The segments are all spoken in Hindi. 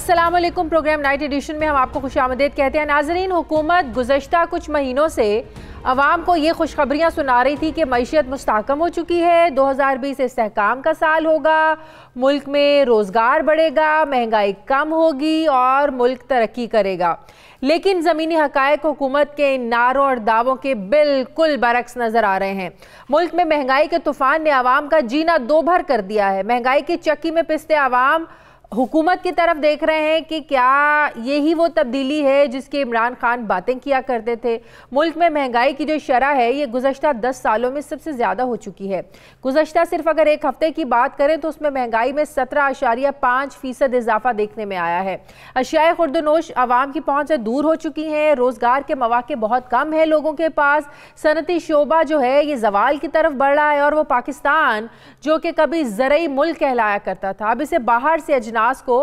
अस्सलाम वालेकुम। प्रोग्राम नाइट एडिशन में हम आपको खुशामदीद कहते हैं। नाजरीन, हुकूमत गुज़श्ता कुछ महीनों से अवाम को ये खुशखबरियाँ सुना रही थी कि मईशत मुस्तहकम हो चुकी है, 2020 इस्तेहकाम का साल होगा, मुल्क में रोज़गार बढ़ेगा, महंगाई कम होगी और मुल्क तरक्की करेगा। लेकिन ज़मीनी हक़ाइक़ हुकूमत के इन नारों और दावों के बिल्कुल बरक्स नज़र आ रहे हैं। मुल्क में महंगाई के तूफ़ान ने आवाम का जीना दो भर कर दिया है। महंगाई की चक्की में पिसते आवाम हुकूमत की तरफ देख रहे हैं कि क्या यही वो तब्दीली है जिसके इमरान खान बातें किया करते थे। मुल्क में महंगाई की जो शरह है ये गुज़श्ता 10 सालों में सबसे ज़्यादा हो चुकी है। गुज़श्ता सिर्फ अगर एक हफ्ते की बात करें तो उसमें महंगाई में 17.5% इजाफा देखने में आया है। अशियाए खुर्दनोश आवाम की पहुँच से दूर हो चुकी हैं, रोज़गार के मौके बहुत कम है लोगों के पास, सनती शोबा जो है ये जवाल की तरफ बढ़ रहा है और वो पाकिस्तान जो कि कभी ज़रई मुल्क कहलाया करता था अब इसे बाहर से अजनास को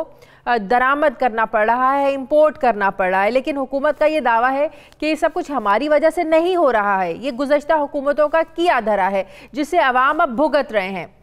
दरामद करना पड़ रहा है, इंपोर्ट करना पड़ रहा है। लेकिन हुकूमत का ये दावा है कि ये सब कुछ हमारी वजह से नहीं हो रहा है, ये गुज़श्ता हुकूमतों का किया धरा है जिसे अवाम अब भुगत रहे हैं।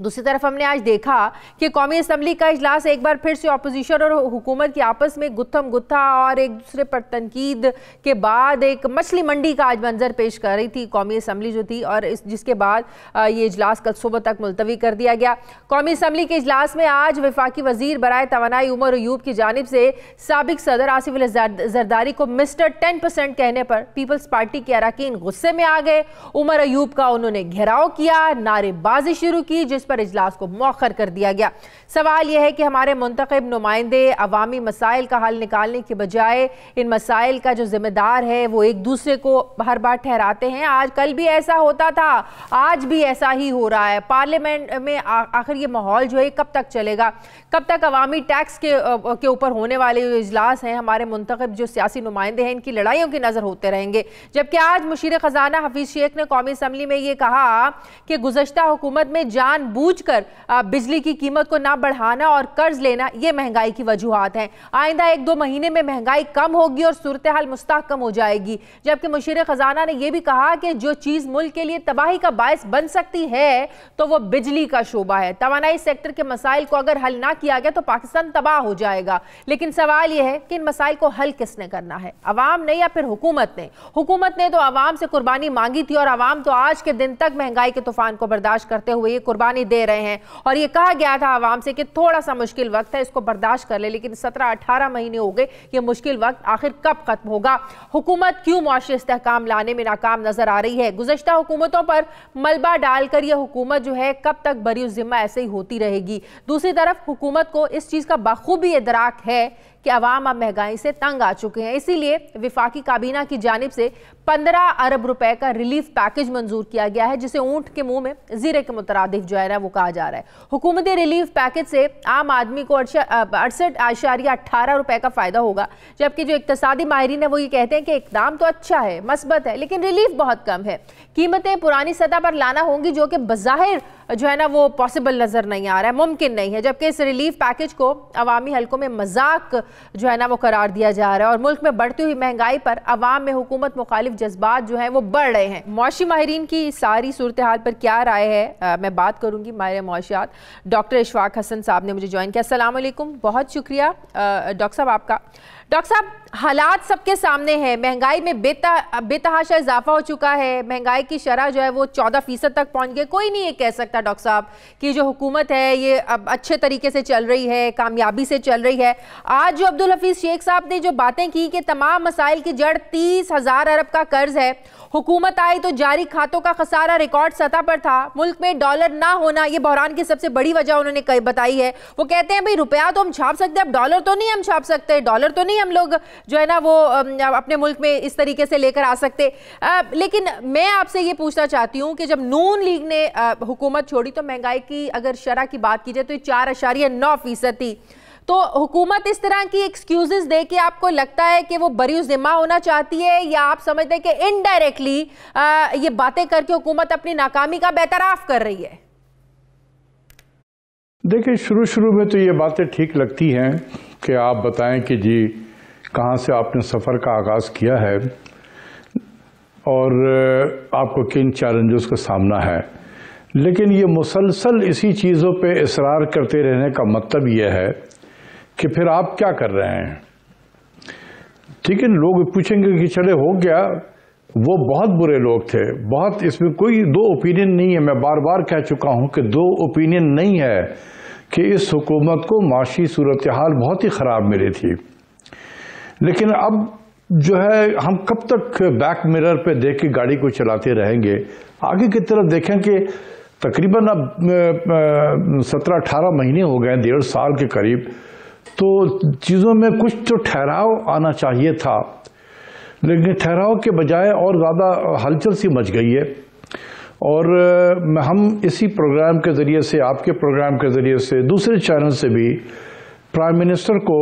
दूसरी तरफ हमने आज देखा कि कौमी असम्बली का इजलास एक बार फिर से अपोजिशन और हुकूमत की आपस में गुत्थम गुत्था और एक दूसरे पर तनकीद के बाद एक मछली मंडी का आज मंजर पेश कर रही थी कौमी असम्बली जो थी, और जिसके बाद ये इजलास कल सुबह तक मुलतवी कर दिया गया। कौमी असम्बली के इजलास में आज वफाकी वजीर बराए तवानाई उमर अयूब की जानिब से साबिक सदर आसिफ अली जरदारी को मिस्टर 10% कहने पर पीपल्स पार्टी के अरकान गुस्से में आ गए। उमर अयूब का उन्होंने घेराव किया, नारेबाजी शुरू की, जिस पर इजलास को मौखर कर दिया गया। सवाल यह है कि हमारे मुंतखब नुमाइंदे अवामी मसाइल का हल निकालने के बजाय इन मसाइल का जो जिम्मेदार है वो एक दूसरे को हर बार ठहराते हैं। आज कल भी ऐसा होता था, आज भी ऐसा ही हो रहा है। पार्लियामेंट में आखिर ये माहौल जो है कब तक चलेगा? कब तक अवामी टैक्स के ऊपर होने वाले जो इजलास हैं, हमारे मुंतखब जो सियासी नुमाइंदे हैं, इनकी लड़ाइयों की नजर होते रहेंगे? जबकि आज मुशीर खजाना हफीज शेख ने कौमी असम्बली में ये कहा कि गुज़श्ता हुकूमत में जानबूझकर बिजली की कीमत को ना बढ़ाना और कर्ज लेना ये महंगाई की वजूहात हैं। आइंदा 1-2 महीने में महंगाई कम होगी और सूरत हाल मुस्तहकम हो जाएगी। जबकि मुशीर खजाना ने यह भी कहा कि जो चीज मुल्क के लिए तबाही का बायस बन सकती है तो वो बिजली का शोबा है। तवानाई सेक्टर के मसाइल को अगर हल ना किया गया तो पाकिस्तान तबाह हो जाएगा। लेकिन सवाल यह है कि इन मसाइल को हल किसने करना है, अवाम ने या फिर हुकूमत ने? हुकूमत ने तो अवाम से कुर्बानी मांगी थी और अवाम तो आज के दिन तक महंगाई के तूफान को बर्दाश्त करते हुए ये कुर्बानी दे रहे हैं और ये कहा गया था आवाम से कि थोड़ा सा मुश्किल वक्त है, इसको बर्दाश्त कर ले। लेकिन 17-18 महीने हो गए, ये मुश्किल वक्त आखिर कब खत्म होगा? हुकूमत क्यों मुआशी इस्तेहकाम लाने में नाकाम नजर आ रही है? गुज़श्ता हुकूमतों पर मलबा डालकर यह हुकूमत जो है कब तक बरी जिम्मा ऐसे ही होती रहेगी? दूसरी तरफ हुकूमत को इस चीज का बखूबी इदराक है कि अवाम अब महंगाई से तंग आ चुके हैं, इसीलिए विफाकी काबीना की जानिब से 15 अरब रुपए का रिलीफ पैकेज मंजूर किया गया है, जिसे ऊंट के मुंह में जीरे के मुतरादिफ जो है ना वो कहा जा रहा है। हुकूमती रिलीफ पैकेज से आम आदमी को 68.18 रुपए का फायदा होगा, जबकि जो इक्तसादी माहिरीन है वो ये कहते हैं कि इकदाम तो अच्छा है, मस्बत है, लेकिन रिलीफ बहुत कम है। कीमतें पुरानी सतह पर लाना होंगी जो कि बज़ाहिर जो है ना वो पॉसिबल नजर नहीं आ रहा है, मुमकिन नहीं है। जबकि इस रिलीफ पैकेज को अवामी हलकों में मजाक जो है ना वो करार दिया जा रहा है और मुल्क में बढ़ती हुई महंगाई पर अवाम में हुकूमत मुखालिफ जज्बात जो है वो बढ़ रहे हैं। मुआशी माहिरीन की सारी सूरत हाल पर क्या राय है, मैं बात करूंगी। माहिर मुआशियात डॉक्टर इशफाक हसन साहब ने मुझे ज्वाइन किया। अस्सलाम वालेकुम, बहुत शुक्रिया डॉक्टर साहब आपका। डॉक्टर साहब, हालात सबके सामने है, महंगाई में बेतहाशा इजाफा हो चुका है, महंगाई की शरह जो है वो 14% तक पहुंच गई। कोई नहीं ये कह सकता डॉक्टर साहब कि जो हुकूमत है ये अब अच्छे तरीके से चल रही है, कामयाबी से चल रही है। आज जो अब्दुल हफीज शेख साहब ने जो बातें की कि तमाम मसाइल की जड़ 30,000 अरब का कर्ज है, हुकूमत आई तो जारी खातों का खसारा रिकॉर्ड सतह पर था, मुल्क में डॉलर ना होना ये बहरान की सबसे बड़ी वजह उन्होंने बताई है। वो कहते हैं भाई रुपया तो हम छाप सकते हैं, अब डॉलर तो नहीं हम छाप सकते, डॉलर तो नहीं हम लोग जो है ना वो अपने मुल्क में इस तरीके से लेकर आ सकते। लेकिन मैं आपसे ये पूछना चाहती हूँ कि जब नून लीग ने हुकूमत छोड़ी तो महंगाई की अगर शरह की बात की जाए तो 4.9% थी। तो हुकूमत इस तरह की एक्सक्यूजेस दे के आपको लगता है कि वो बरी जिम्मा होना चाहती है, या आप समझते हैं कि इनडायरेक्टली ये बातें करके हुकूमत अपनी नाकामी का बेतराफ कर रही है? देखिए, शुरू में तो ये बातें ठीक लगती हैं कि आप बताएं कि जी कहाँ से आपने सफ़र का आगाज़ किया है और आपको किन चैलेंजेस का सामना है। लेकिन ये मुसलसल इसी चीज़ों पे इसरार करते रहने का मतलब ये है कि फिर आप क्या कर रहे हैं। ठीक है, लोग पूछेंगे कि चले हो गया, वो बहुत बुरे लोग थे, बहुत, इसमें कोई दो ओपिनियन नहीं है। मैं बार बार कह चुका हूं कि दो ओपिनियन नहीं है कि इस हुकूमत को माशी सूरत हाल बहुत ही खराब मिली थी। लेकिन अब जो है हम कब तक बैक मिरर पे देख के गाड़ी को चलाते रहेंगे। आगे की तरफ देखें कि तकरीबन अब 17-18 महीने हो गए, 1.5 साल के करीब, तो चीज़ों में कुछ तो ठहराव आना चाहिए था, लेकिन ठहराव के बजाय और ज़्यादा हलचल सी मच गई है। और हम इसी प्रोग्राम के ज़रिए से, आपके प्रोग्राम के ज़रिए से, दूसरे चैनल से भी प्राइम मिनिस्टर को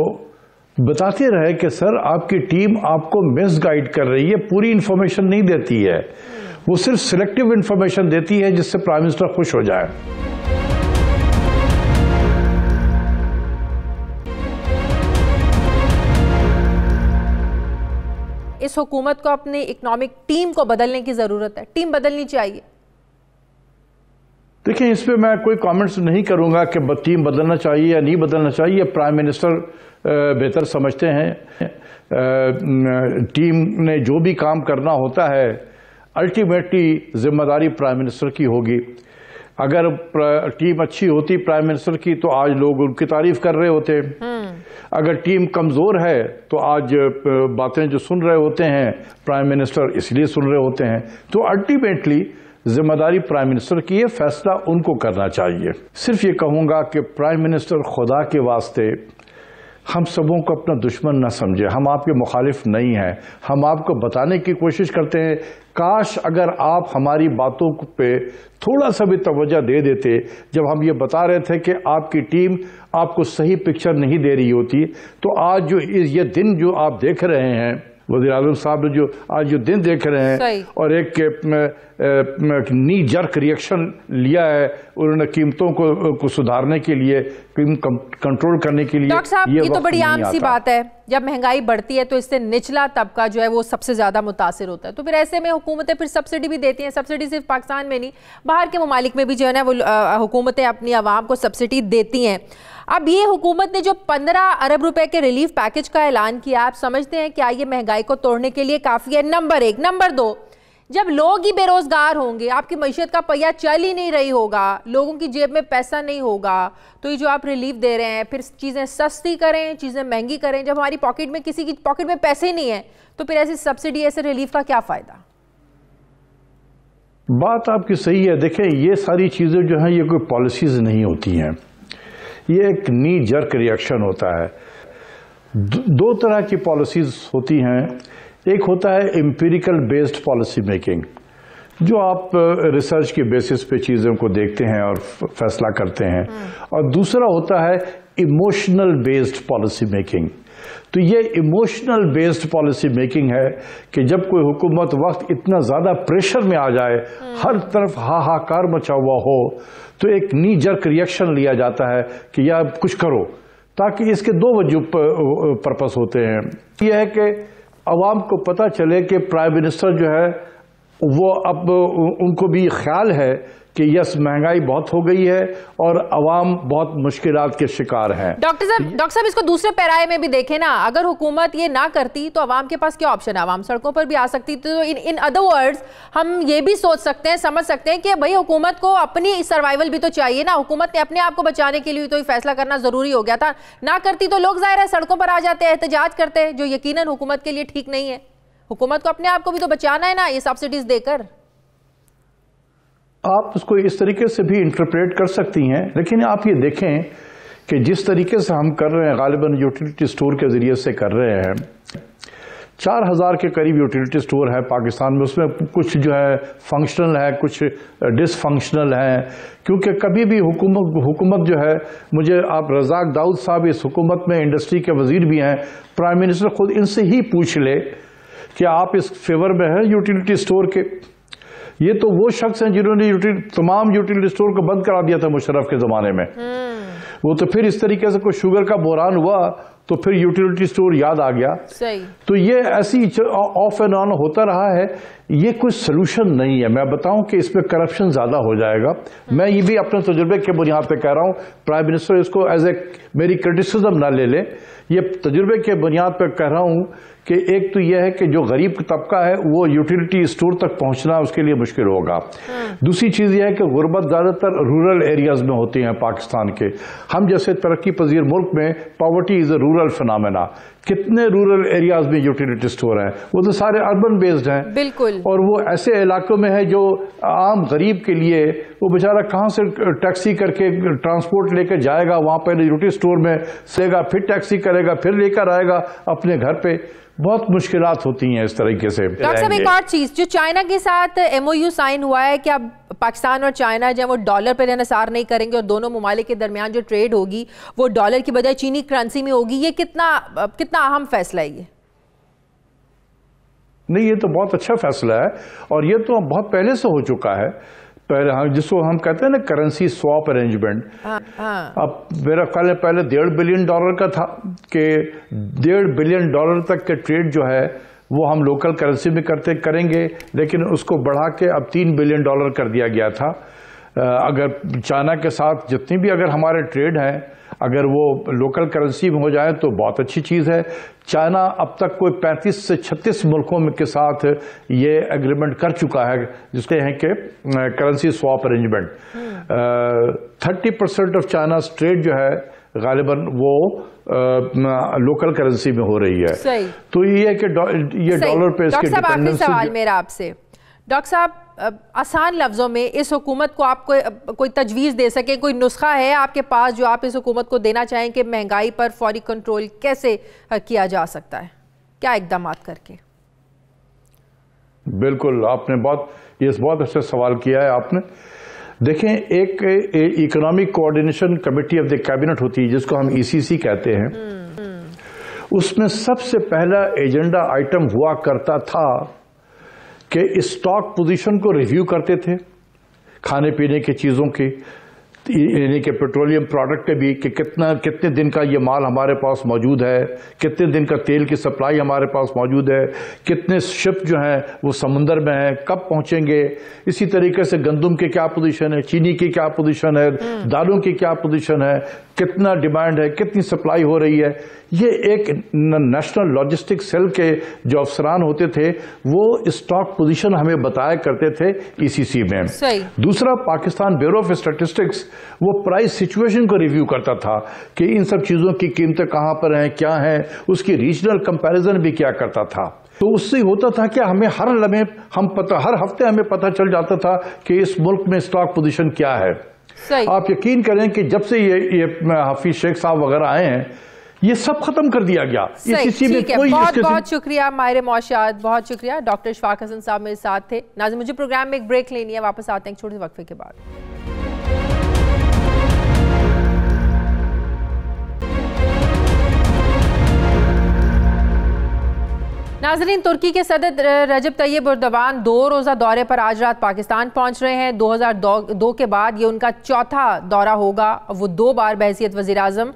बताते रहे कि सर आपकी टीम आपको मिसगाइड कर रही है, पूरी इंफॉर्मेशन नहीं देती है, वो सिर्फ सिलेक्टिव इंफॉर्मेशन देती है जिससे प्राइम मिनिस्टर खुश हो जाए। इस हुकूमत को अपनी इकोनॉमिक टीम को बदलने की जरूरत है, टीम बदलनी चाहिए। देखिए, इस पे मैं कोई कमेंट्स नहीं करूंगा कि टीम बदलना चाहिए या नहीं बदलना चाहिए। प्राइम मिनिस्टर बेहतर समझते हैं। टीम ने जो भी काम करना होता है अल्टीमेटली जिम्मेदारी प्राइम मिनिस्टर की होगी। अगर टीम अच्छी होती प्राइम मिनिस्टर की तो आज लोग उनकी तारीफ कर रहे होते। अगर टीम कमजोर है तो आज बातें जो सुन रहे होते हैं प्राइम मिनिस्टर इसलिए सुन रहे होते हैं। तो अल्टीमेटली जिम्मेदारी प्राइम मिनिस्टर की है, फैसला उनको करना चाहिए। सिर्फ ये कहूंगा कि प्राइम मिनिस्टर खुदा के वास्ते हम सबों को अपना दुश्मन न समझे। हम आपके मुखालिफ नहीं हैं, हम आपको बताने की कोशिश करते हैं। काश अगर आप हमारी बातों पे थोड़ा सा भी तवज्जो दे देते, जब हम ये बता रहे थे कि आपकी टीम आपको सही पिक्चर नहीं दे रही होती, तो आज जो ये दिन जो आप देख रहे हैं, वज़ीर आज़म साहब ने जो आज जो दिन देख रहे हैं और एक नी जर्क रिएक्शन लिया है उन्होंने कीमतों को सुधारने के लिए, कंट्रोल करने के लिए। डॉक्टर साहब, ये तो बड़ी आम सी बात है, जब महंगाई बढ़ती है तो इससे निचला तबका जो है वो सबसे ज्यादा मुतासिर होता है। तो फिर ऐसे में हुकूमतें फिर सब्सिडी भी देती हैं। सब्सिडी सिर्फ पाकिस्तान में नहीं, बाहर के ममालिक में भी जो है ना वो हुकूमतें अपनी आवाम को सब्सिडी देती हैं। अब ये हुकूमत ने जो 15 अरब रुपए के रिलीफ पैकेज का ऐलान किया, आप समझते हैं क्या ये महंगाई को तोड़ने के लिए काफी है? नंबर 1। नंबर 2, जब लोग ही बेरोजगार होंगे, आपकी मईशत का पहिया चल ही नहीं रही होगा, लोगों की जेब में पैसा नहीं होगा, तो ये जो आप रिलीफ दे रहे हैं, फिर चीजें सस्ती करें, चीजें महंगी करें। जब हमारी पॉकेट में, किसी की पॉकेट में पैसे ही नहीं है, तो फिर ऐसी सब्सिडी, ऐसे रिलीफ का क्या फायदा? बात आपकी सही है। देखें, ये सारी चीजें जो हैं ये कोई पॉलिसीज नहीं होती हैं, ये एक नी जर्क रिएक्शन होता है। दो तरह की पॉलिसीज होती हैं। एक होता है एम्पिरिकल बेस्ड पॉलिसी मेकिंग, जो आप रिसर्च के बेसिस पे चीज़ों को देखते हैं और फैसला करते हैं, और दूसरा होता है इमोशनल बेस्ड पॉलिसी मेकिंग। तो ये इमोशनल बेस्ड पॉलिसी मेकिंग है कि जब कोई हुकूमत वक्त इतना ज़्यादा प्रेशर में आ जाए, हर तरफ हाहाकार मचा हुआ हो, तो एक नी जर्क रिएक्शन लिया जाता है कि या कुछ करो, ताकि इसके दो वजह पर्पस होते हैं। यह है कि अवाम को पता चले कि प्राइम मिनिस्टर जो है वो अब उनको भी ख्याल है कि यस महंगाई बहुत हो गई है और अवाम बहुत मुश्किलात के शिकार हैं। डॉक्टर साहब इसको दूसरे पैराए में भी देखें ना, अगर हुकूमत ये ना करती तो अवाम के पास क्या ऑप्शन है? अवाम सड़कों पर भी आ सकती थी। तो इन अदर वर्ड्स हम ये भी सोच सकते हैं, समझ सकते हैं कि भाई हुकूमत को अपनी सर्वाइवल भी तो चाहिए ना। हुकूमत ने अपने आप को बचाने के लिए तो ये फैसला करना जरूरी हो गया था। ना करती तो लोग जाहिर है सड़कों पर आ जाते हैं, एहतजाज करते हैं, जो यकीनन हुकूमत के लिए ठीक नहीं है। हुकूमत को अपने आप को भी तो बचाना है ना, ये सब्सिडीज देकर। आप उसको इस तरीके से भी इंटरप्रेट कर सकती हैं, लेकिन आप ये देखें कि जिस तरीके से हम कर रहे हैं, गालिबन यूटिलिटी स्टोर के जरिए से कर रहे हैं। 4000 के करीब यूटिलिटी स्टोर है पाकिस्तान में, उसमें कुछ जो है फंक्शनल है, कुछ डिसफंक्शनल है। क्योंकि कभी भी हुकूमत जो है, मुझे आप रज़ाक दाऊद साहब इस हुकूमत में इंडस्ट्री के वजीर भी हैं, प्राइम मिनिस्टर खुद इनसे ही पूछ ले कि आप इस फेवर में है यूटिलिटी स्टोर के। ये तो वो शख्स हैं जिन्होंने तमाम यूटिलिटी स्टोर को बंद करा दिया था मुशर्रफ के जमाने में। वो तो फिर इस तरीके से कोई शुगर का बहरान हुआ तो फिर यूटिलिटी स्टोर याद आ गया। सही। तो ये ऐसी ऑफ एंड ऑन होता रहा है। ये कोई सोल्यूशन नहीं है। मैं बताऊं कि इसमें करप्शन ज्यादा हो जाएगा। मैं ये भी अपने तजुर्बे के बुनियाद पे कह रहा हूं, प्राइम मिनिस्टर इसको एज ए मेरी क्रिटिसिज्म ना ले ले। ये तजुर्बे के बुनियाद पे कह रहा हूं कि एक तो यह है कि जो गरीब तबका है वो यूटिलिटी स्टोर तक पहुंचना उसके लिए मुश्किल होगा। दूसरी चीज यह है कि गुर्बत ज्यादातर रूरल एरियाज में होती है पाकिस्तान के। हम जैसे तरक्की पजीर मुल्क में poverty is a rural phenomena. कितने रूरल एरियाज में यूटिलिटी स्टोर हैं? वो तो सारे अर्बन बेस्ड हैं। बिल्कुल। और वो ऐसे इलाकों में है जो आम गरीब के लिए वो बेचारा कहां से टैक्सी करके ट्रांसपोर्ट लेकर जाएगा, वहां पर यूटिलिटी स्टोर में सेगा, फिर टैक्सी करेगा, फिर लेकर आएगा अपने घर पे। बहुत मुश्किलात होती हैं इस तरीके से। डॉक्टर साहब, एक और चीज, जो चाइना के साथ MOU साइन हुआ है कि अब पाकिस्तान और चाइना जब वो डॉलर पर इन्हिसार नहीं करेंगे और दोनों ममालिक के दरमियान जो ट्रेड होगी वो डॉलर की बजाय चीनी करेंसी में होगी, ये कितना अहम फैसला है? ये नहीं, ये तो बहुत अच्छा फैसला है और ये तो बहुत पहले से हो चुका है। पहले जिसको हम कहते हैं ना करेंसी स्वैप अरेंजमेंट। अब मेरा ख्याल है पहले $1.5 बिलियन का था कि $1.5 बिलियन तक के ट्रेड जो है वो हम लोकल करेंसी में करेंगे, लेकिन उसको बढ़ा के अब $3 बिलियन कर दिया गया था। अगर चाइना के साथ जितनी भी अगर हमारे ट्रेड हैं अगर वो लोकल करेंसी में हो जाए तो बहुत अच्छी चीज़ है। चाइना अब तक कोई 35 से 36 मुल्कों के साथ ये एग्रीमेंट कर चुका है जिसके हैं कि currency swap arrangement. 30% of China trade जो है गालिबन वो लोकल करेंसी में हो रही है। सही। तो ये है कि ये डॉलर पे इसके डॉक्टर साहब, आखिरी सवाल मेरा आपसे। डॉक्टर साहब, आसान लफ्जों में इस हुकूमत को आप कोई तजवीज़ दे सके, कोई नुस्खा है आपके पास जो आप इस हुकूमत को देना चाहें कि महंगाई पर फौरी कंट्रोल कैसे किया जा सकता है, क्या इकदाम करके? बिल्कुल, आपने बहुत अच्छा सवाल किया है आपने। देखें, एक economic coordination committee of the cabinet होती है जिसको हम ECC कहते हैं। उसमें सबसे पहला एजेंडा आइटम हुआ करता था कि स्टॉक पोजीशन को रिव्यू करते थे, खाने पीने की चीज़ों की, यानी कि पेट्रोलियम प्रोडक्ट के भी कि कितने दिन का ये माल हमारे पास मौजूद है, कितने दिन का तेल की सप्लाई हमारे पास मौजूद है, कितने शिप जो हैं वो समुंदर में हैं, कब पहुंचेंगे। इसी तरीके से गंदम की क्या पोजीशन है, चीनी की क्या पोजीशन है, दालों की क्या पोजीशन है, कितना डिमांड है, कितनी सप्लाई हो रही है। ये एक नेशनल लॉजिस्टिक सेल के जो अफसरान होते थे वो स्टॉक पोजीशन हमें बताया करते थे ECC में। दूसरा, पाकिस्तान ब्यूरो ऑफ स्टैटिस्टिक्स वो प्राइस सिचुएशन को रिव्यू करता था कि इन सब चीजों की कीमतें कहां पर हैं, क्या हैं, उसकी रीजनल कंपैरिजन भी किया करता था। तो उससे होता था कि हमें हर लम्हे हर हफ्ते हमें पता चल जाता था कि इस मुल्क में स्टॉक पोजीशन क्या है। आप यकीन करें कि जब से ये हाफिज शेख साहब वगैरह आए हैं ये सब खत्म कर दिया गया। इसी में कोई बहुत शुक्रिया माहिर मौशियात, बहुत शुक्रिया। डॉक्टर इशफाक हसन साहब मेरे साथ थे। नाज़रीन, मुझे प्रोग्राम में एक ब्रेक लेनी है, वापस आते हैं एक छोटे से वक्फे के बाद। नाज़रीन, तुर्की के सदर रजब तैयब एर्दोगान 2 रोज़ा दौरे पर आज रात पाकिस्तान पहुंच रहे हैं। 2002 के बाद ये उनका चौथा दौरा होगा। वो 2 बार बहैसियत वज़ीर आज़म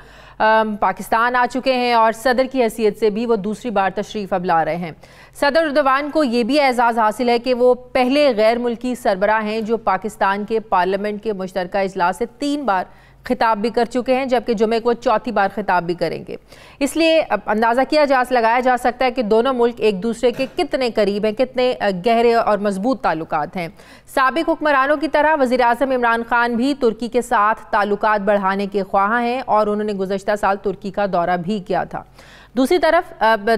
पाकिस्तान आ चुके हैं और सदर की हैसियत से भी वो दूसरी बार तशरीफ़ अब ला रहे हैं। सदर एर्दोगान को ये भी एजाज़ हासिल है कि वो पहले गैर मुल्की सरबराह हैं जो पाकिस्तान के पार्लियामेंट के मुश्तरका इजलास से 3 बार खिताब भी कर चुके हैं, जबकि जुमे को चौथी बार खिताब भी करेंगे। इसलिए अब अंदाज़ा लगाया जा सकता है कि दोनों मुल्क एक दूसरे के कितने करीब हैं, कितने गहरे और मजबूत ताल्लुकात हैं। साबिक हुक्मरानों की तरह वज़ीर आज़म इमरान खान भी तुर्की के साथ ताल्लुकात बढ़ाने के ख्वाह हैं और उन्होंने गुज़श्ता साल तुर्की का दौरा भी किया था। दूसरी तरफ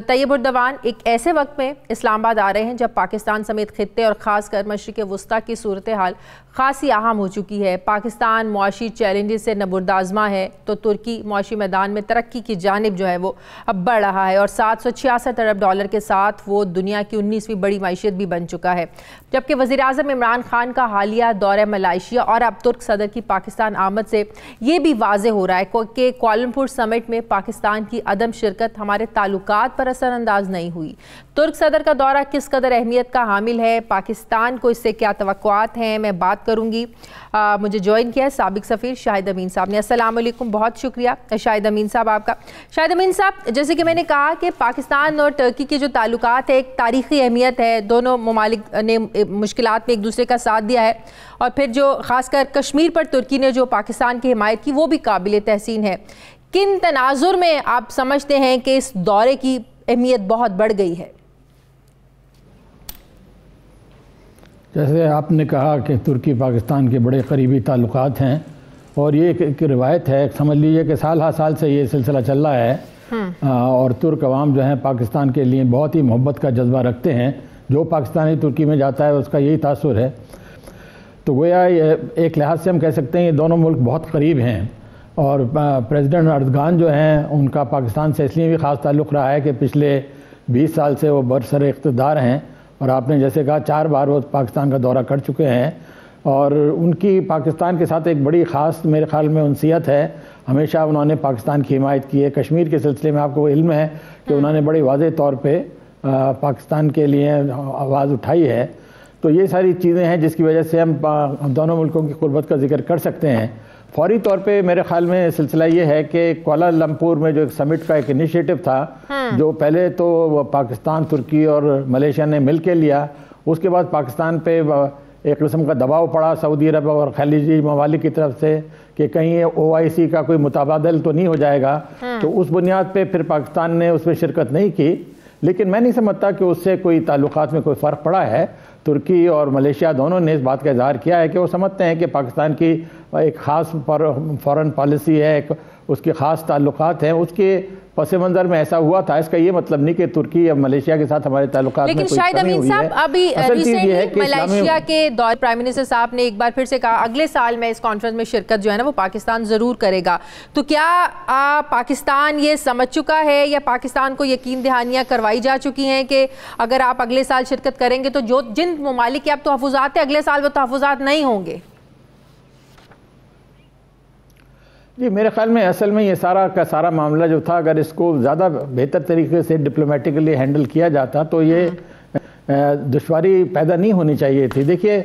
तैयब एर्दोगान एक ऐसे वक्त में इस्लामाबाद आ रहे हैं जब पाकिस्तान समेत खित्ते और ख़ासकर मशरिक़ वस्ता की सूरत हाल खासी अहम हो चुकी है। पाकिस्तान मुआशी चैलेंजेस से नबुर्दाज़मा है तो तुर्की मुआशी मैदान में तरक्की की जानिब जो है वो अब बढ़ रहा है और $766 अरब के साथ वो दुनिया की 19वीं बड़ी मईशत भी बन चुका है। जबकि वज़ीर आज़म इमरान खान का हालिया दौरा मलाइशिया और अब तुर्क सदर की पाकिस्तान आमद से ये भी वाज़ेह हो रहा है कि कुआलालंपुर समिट में पाकिस्तान की अदम शिरकत हमारे ताल्लुकात पर असरअंदाज नहीं हुई? तुर्क सदर का दौरा किस कदर अहमियत का हामिल है? पाकिस्तान को इससे क्या तवक्कुआत हैं? मैं बात करूँगी। मुझे ज्वाइन किया है साबिक सफ़ीर शाहिद अमीन साहब ने। अस्सलाम वालेकुम, बहुत शुक्रिया शाहिद अमीन साहब आपका। शाहिद अमीन साहब, जैसे कि मैंने कहा कि पाकिस्तान और टर्की के जो ताल्लुकात है, एक तारीख़ी अहमियत है। दोनों ममालिक ने मुश्किलात में एक दूसरे का साथ दिया है, और फिर जो ख़ासकर कश्मीर पर तुर्की ने जो पाकिस्तान की हिमायत की, वो भी काबिल तहसीन है। किन तनाजुर में आप समझते हैं कि इस दौरे की अहमियत बहुत बढ़ गई है? जैसे आपने कहा कि तुर्की पाकिस्तान के बड़े करीबी ताल्लुकात हैं, और ये एक रिवायत है, समझ लीजिए कि साल हर साल से ये सिलसिला चल रहा है। और तुर्क अवाम जो है पाकिस्तान के लिए बहुत ही मोहब्बत का जज्बा रखते हैं। जो पाकिस्तानी तुर्की में जाता है उसका यही तासुर है। तो गोया एक लिहाज से हम कह सकते हैं ये दोनों मुल्क बहुत करीब हैं। और प्रेसिडेंट अर्दगान जो हैं उनका पाकिस्तान से इसलिए भी ख़ास ताल्लुक़ रहा है कि पिछले 20 साल से वो बरसर इक़्तिदार हैं, और आपने जैसे कहा 4 बार वो पाकिस्तान का दौरा कर चुके हैं। और उनकी पाकिस्तान के साथ एक बड़ी ख़ास मेरे ख़्याल में उनसियत है। हमेशा उन्होंने पाकिस्तान की हिमायत की है। कश्मीर के सिलसिले में आपको इल्म है कि उन्होंने बड़े वाज़ेह तौर पे पाकिस्तान के लिए आवाज़ उठाई है। तो ये सारी चीज़ें हैं जिसकी वजह से हम दोनों मुल्कों की क़ुर्बत का जिक्र कर सकते हैं। फौरी तौर पे मेरे ख़्याल में सिलसिला ये है कि कुआलालंपुर में जो एक समिट का एक इनिशिएटिव था, जो पहले तो पाकिस्तान, तुर्की और मलेशिया ने मिल के लिया, उसके बाद पाकिस्तान पे एक किस्म का दबाव पड़ा सऊदी अरब और खलीजी ममालिक की तरफ से कि कहीं OIC का कोई मुताबादल तो नहीं हो जाएगा। तो उस बुनियाद पे फिर पाकिस्तान ने उसमें शिरकत नहीं की। लेकिन मैं नहीं समझता कि उससे कोई ताल्लुकात में कोई फ़र्क पड़ा है। तुर्की और मलेशिया दोनों ने इस बात का इजहार किया है कि वो समझते हैं कि पाकिस्तान की एक ख़ास फॉरेन पॉलिसी है, एक उसके ख़ास ताल्लुकात हैं। उसके पस मंज़र में ऐसा हुआ था, इसका ये मतलब नहीं कि तुर्की या मलेशिया के साथ हमारे ताल्लुकात में कोई कमी हुई है। अभी रिसेंटली मलेशिया के दौरे प्राइम मिनिस्टर साहब ने एक बार फिर से कहा अगले साल में इस कॉन्फ्रेंस में शिरकत जो है ना वो पाकिस्तान ज़रूर करेगा। तो क्या पाकिस्तान ये समझ चुका है या पाकिस्तान को यकीन दहानियाँ करवाई जा चुकी हैं कि अगर आप अगले साल शिरकत करेंगे तो जो जिन ममालिक के आप तहफ़्फ़ुज़ात हैं अगले साल वो तहफ़्फ़ुज़ात नहीं होंगे? जी, मेरे ख्याल में असल में ये सारा का सारा मामला जो था, अगर इसको ज़्यादा बेहतर तरीके से डिप्लोमेटिकली हैंडल किया जाता तो ये दुश्वारी पैदा नहीं होनी चाहिए थी। देखिए,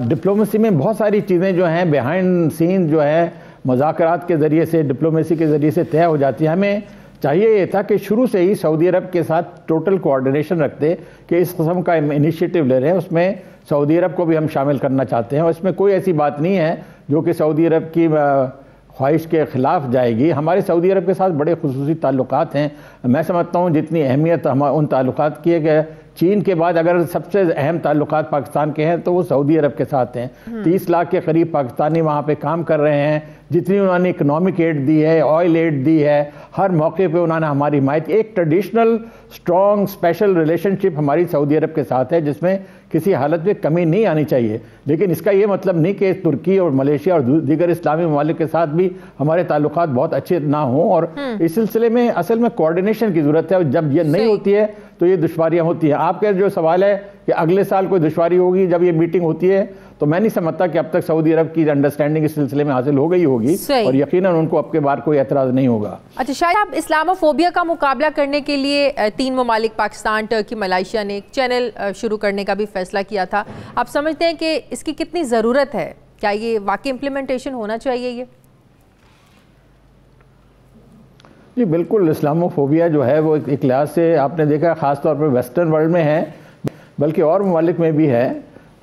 डिप्लोमेसी में बहुत सारी चीज़ें जो हैं बिहाइंड सीन जो है मुज़ाकरात के ज़रिए से, डिप्लोमेसी के ज़रिए से तय हो जाती है। हमें चाहिए ये था कि शुरू से ही सऊदी अरब के साथ टोटल कोऑर्डिनेशन रखते कि इस किस्म का इनिशिएटिव ले रहे हैं, उसमें सऊदी अरब को भी हम शामिल करना चाहते हैं। और इसमें कोई ऐसी बात नहीं है जो कि सऊदी अरब की ख्वाहिश के ख़िलाफ़ जाएगी। हमारे सऊदी अरब के साथ बड़े खुसूसी ताल्लुकात हैं। मैं समझता हूँ जितनी अहमियत हम उन ताल्लुकात की है कि चीन के बाद अगर सबसे अहम ताल्लुकात पाकिस्तान के हैं तो वो सऊदी अरब के साथ हैं। 30 लाख के करीब पाकिस्तानी वहाँ पे काम कर रहे हैं। जितनी उन्होंने इकनॉमिक एड दी है, ऑयल एड दी है, हर मौके पे उन्होंने हमारी हिमायत, एक ट्रेडिशनल स्ट्रॉन्ग स्पेशल रिलेशनशिप हमारी सऊदी अरब के साथ है जिसमें किसी हालत में कमी नहीं आनी चाहिए। लेकिन इसका ये मतलब नहीं कि तुर्की और मलेशिया और दीगर इस्लामी ममालिक के साथ भी हमारे ताल्लुकात बहुत अच्छे ना हों। और इस सिलसिले में असल में कोऑर्डिनेशन की ज़रूरत है, और जब ये नहीं होती है तो ये दुश्वारियाँ होती हैं। आपका जो सवाल है कि अगले साल कोई दुश्वारी होगी जब ये मीटिंग होती है, तो मैं नहीं समझता कि अब तक सऊदी अरब की अंडरस्टैंडिंग इस सिलसिले में हासिल हो गई होगी, और यकीनन उनको अब के बार कोई एतराज़ नहीं होगा। अच्छा शायद आप इस्लामोफोबिया का मुकाबला करने के लिए 3 ममालिक पाकिस्तान, टर्की, मलेशिया ने एक चैनल शुरू करने का भी फैसला किया था। आप समझते हैं कि इसकी कितनी ज़रूरत है? क्या ये वाकई इम्प्लीमेंटेशन होना चाहिए ये? जी बिल्कुल, इस्लामोफोबिया जो है वो एक लिहाज से आपने देखा ख़ास तौर पर वेस्टर्न वर्ल्ड में है, बल्कि और ममालिक में भी है।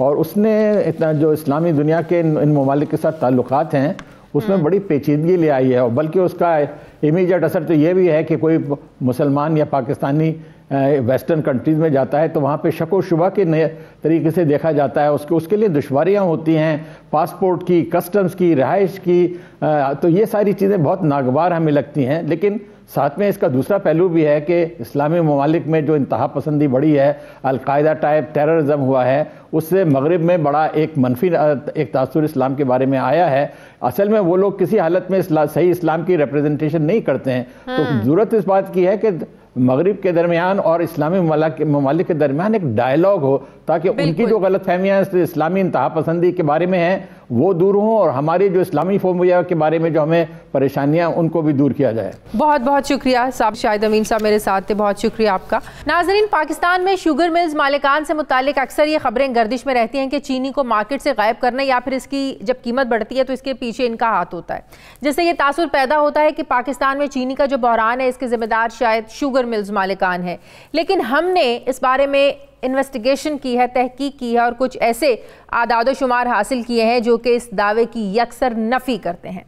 और उसने इतना जो इस्लामी दुनिया के इन ममालिक के साथ ताल्लुकात हैं उसमें बड़ी पेचीदगी ले आई है। और बल्कि उसका इमीडिएट असर तो ये भी है कि कोई मुसलमान या पाकिस्तानी वेस्टर्न कंट्रीज़ में जाता है तो वहाँ पे शक व शुबा के नए तरीके से देखा जाता है। उसके लिए दुश्वारियाँ होती हैं, पासपोर्ट की, कस्टम्स की, रहाइश की। तो ये सारी चीज़ें बहुत नागवार हमें लगती हैं। लेकिन साथ में इसका दूसरा पहलू भी है कि इस्लामी ममालिक में जो इंतहा पसंदी बढ़ी है, अलकायदा टाइप टेररिज्म हुआ है, उससे मगरिब में बड़ा एक मनफी एक तासुर इस्लाम के बारे में आया है। असल में वो लोग किसी हालत में सही इस्लाम की रिप्रेजेंटेशन नहीं करते हैं। तो ज़रूरत इस बात की है कि मगरिब के दरमियान और इस्लामी ममालिक के दरमियान एक डायलॉग हो, ताकि उनकी जो गलतफहमियां इस्लामी इंतहा पसंदी के बारे में हैं वो दूर हों, और हमारी जो इस्लामी फोबिया के बारे में जो हमें परेशानियां उनको भी दूर किया जाए। बहुत बहुत शुक्रिया साहब, शाहिद अमीन साहब मेरे साथ थे, बहुत शुक्रिया आपका। नाजरीन, पाकिस्तान में शुगर मिल्स मालिकान से मुतालिक अक्सर ये खबरें गर्दिश में रहती हैं कि चीनी को मार्केट से गायब करना या फिर इसकी जब कीमत बढ़ती है तो इसके पीछे इनका हाथ होता है, जिससे ये तासुर पैदा होता है कि पाकिस्तान में चीनी का जो बहरान है इसके जिम्मेदार शायद शुगर मिल्स मालिकान है। लेकिन हमने इस बारे में इन्वेस्टिगेशन की है, तहकीक की है और कुछ ऐसे आदाद शुमार हासिल किए हैं जो कि इस दावे की यकसर नफ़ी करते हैं।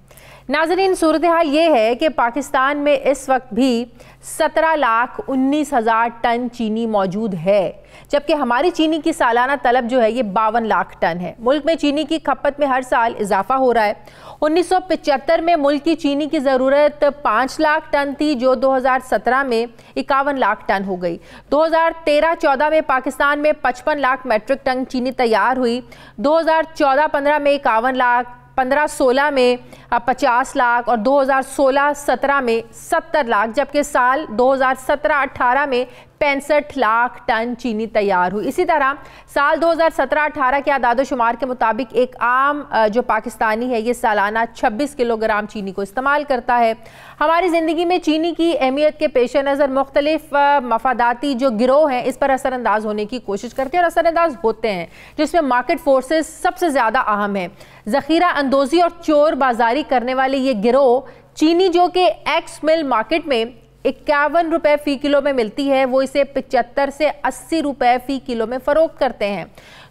नाज़रीन, सूरत हाल ये है कि पाकिस्तान में इस वक्त भी 17,19,000 टन चीनी मौजूद है, जबकि हमारी चीनी की सालाना तलब जो है ये 52 लाख टन है। मुल्क में चीनी की खपत में हर साल इजाफा हो रहा है। 1975 में मुल्क की चीनी की ज़रूरत 5 लाख टन थी, जो 2017 में 51 लाख टन हो गई। 2013-14 में पाकिस्तान में 55 लाख मेट्रिक टन चीनी तैयार हुई। 2014-15 में 51 लाख, 15-16 में 50 लाख और 2016-17 में 70 लाख, जबकि साल 2017-18 में 65 लाख टन चीनी तैयार हुई। इसी तरह साल 2017-18 के आदाद शुमार के मुताबिक एक आम जो पाकिस्तानी है ये सालाना 26 किलोग्राम चीनी को इस्तेमाल करता है। हमारी ज़िंदगी में चीनी की अहमियत के पेश नज़र मुख्तलिफ मफादाती जो गिरोह हैं इस पर असरअंदाज होने की कोशिश करते हैं और असरअंदाज होते हैं, जिसमें मार्केट फोर्सेस सबसे ज़्यादा अहम है। ज़ख़ीरा अंदोज़ी और चोर बाजारी करने वाले ये गिरोह चीनी जो कि एक्स मिल मार्केट में 51 रुपए फ़ी किलो में मिलती है, वो इसे 75 से 80 रुपए फ़ी किलो में फ़रोख्त करते हैं।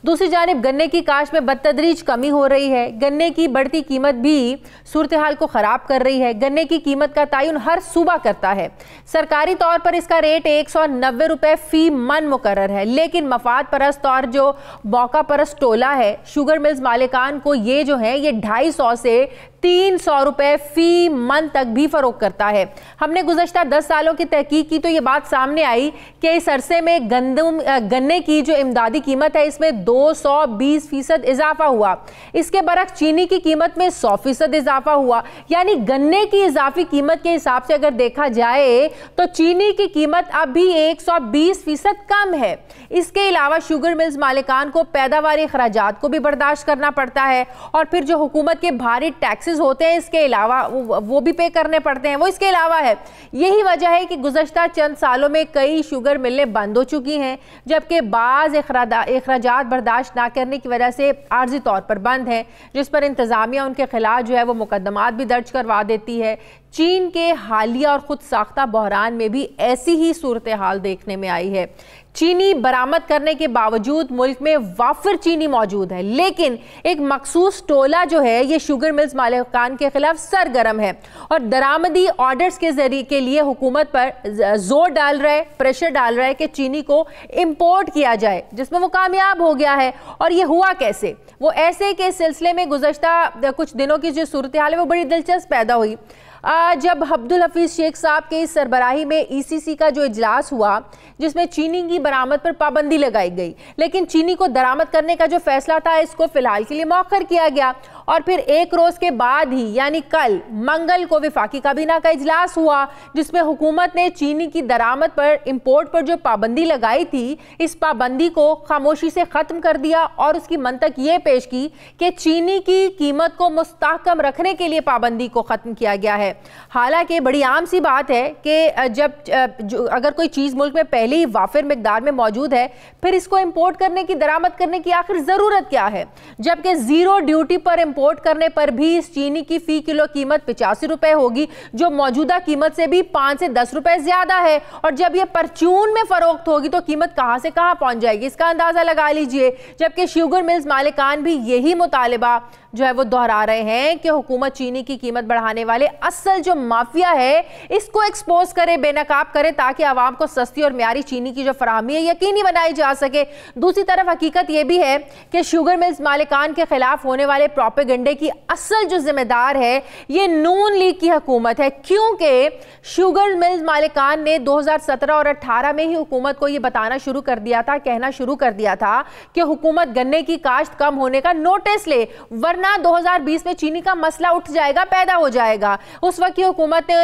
दूसरी जानिब गन्ने की काश्त में बदतदरीज कमी हो रही है। गन्ने की बढ़ती कीमत भी सूरत हाल को ख़राब कर रही है। गन्ने की कीमत का तयन हर सूबा करता है। सरकारी तौर पर इसका रेट 190 रुपए फ़ी मन मुकर्रर है, लेकिन मफाद परस्त और जो मौका परस्त टोला है शुगर मिल्स मालिकान को ये जो है ये 250 से 300 रुपए फ़ी मन तक भी फ़रोख्त करता है। हमने गुज़श्ता 10 सालों की तहकीक की तो ये बात सामने आई कि इस अरसे में गन्ने की जो इमदादी कीमत है इसमें 220% इजाफा हुआ। इसके बरक्स चीनी की कीमत में 100% इजाफा हुआ। यानी गन्ने की इजाफी कीमत के हिसाब से अगर देखा जाए तो चीनी की कीमत अब भी 120% कम है। इसके अलावा शुगर मिल्स मालिकान को पैदावारी अखराजात को भी बर्दाश्त करना पड़ता है और फिर जो हुकूमत के भारी टैक्सेस होते हैं इसके अलावा वो भी पे करने पड़ते हैं, वो इसके अलावा है। यही वजह है कि गुज़श्ता चंद सालों में कई शुगर मिलें बंद हो चुकी हैं, जबकि बाज़ अखराजात बर्दाश्त ना करने की वजह से आर्जी तौर पर बंद हैं, जिस पर इंतज़ामिया उनके खिलाफ जो है वो मुकदमात भी दर्ज करवा देती है। चीन के हालिया और खुद साख्ता बहरान में भी ऐसी ही सूरत हाल देखने में आई है। चीनी बरामद करने के बावजूद मुल्क में वाफिर चीनी मौजूद है, लेकिन एक मखसूस टोला जो है ये शुगर मिल्स मालिकान के खिलाफ सरगर्म है और दरामदी ऑर्डर्स के जरिए के लिए हुकूमत पर जोर डाल रहा है, प्रेशर डाल रहा है कि चीनी को इंपोर्ट किया जाए, जिसमें वो कामयाब हो गया है। और ये हुआ कैसे? वो ऐसे कि इस सिलसिले में गुज़श्ता कुछ दिनों की जो सूरत हाल है वो बड़ी दिलचस्प पैदा हुई। जब अब्दुल हफीज़ शेख साहब के इस सरबराही में ECC का जो इजलास हुआ जिसमें चीनी की बरामद पर पाबंदी लगाई गई, लेकिन चीनी को दरामद करने का जो फैसला था इसको फिलहाल के लिए मौखर किया गया और फिर एक रोज़ के बाद ही यानी कल मंगल को वफाकी काबीना का इजलास हुआ जिसमें हुकूमत ने चीनी की दरामद पर इंपोर्ट पर जो पाबंदी लगाई थी इस पाबंदी को खामोशी से ख़त्म कर दिया और उसकी मंतक ये पेश की कि चीनी की कीमत को मुस्तहकम रखने के लिए पाबंदी को ख़त्म किया गया है। हालांकि बड़ी आम सी बात है कि जब अगर कोई चीज़ मुल्क में पहले ही वाफिर मिकदार में मौजूद है फिर इसको इंपोर्ट करने की, दरामद करने की आखिर ज़रूरत क्या है, जबकि ज़ीरो ड्यूटी पर इंपोर्ट करने पर भी इस चीनी की फ़ी किलो कीमत 85 रुपए होगी, जो मौजूदा कीमत से भी 5 से 10 रुपए ज़्यादा है। और जब यह परचून में फ़रोख्त होगी तो कीमत कहाँ से कहाँ पहुँच जाएगी, इसका अंदाज़ा लगा लीजिए। जबकि शुगर मिल्स मालिकान भी यही मुतालिबा जो है वो दोहरा रहे हैं कि हुकूमत चीनी की कीमत बढ़ाने वाले असल जो माफिया है इसको एक्सपोज करे, बेनकाब करे, ताकि आवाम को सस्ती और म्यारी चीनी की जो फराहमी है यकीनी बनाई जा सके। दूसरी तरफ हकीकत यह भी है कि शुगर मिल्स मालिकान के खिलाफ होने वाले प्रोपेगेंडे की असल जो जिम्मेदार है ये नून लीग की हुकूमत है, क्योंकि शुगर मिल्स मालिकान ने 2017 और 18 में ही हुकूमत को यह बताना शुरू कर दिया था, कहना शुरू कर दिया था कि हुकूमत गन्ने की काश्त कम होने का नोटिस ले, वरना वरना 2020 में चीनी का मसला उठ जाएगा, पैदा हो जाएगा। उस वक्त की हुकूमत ने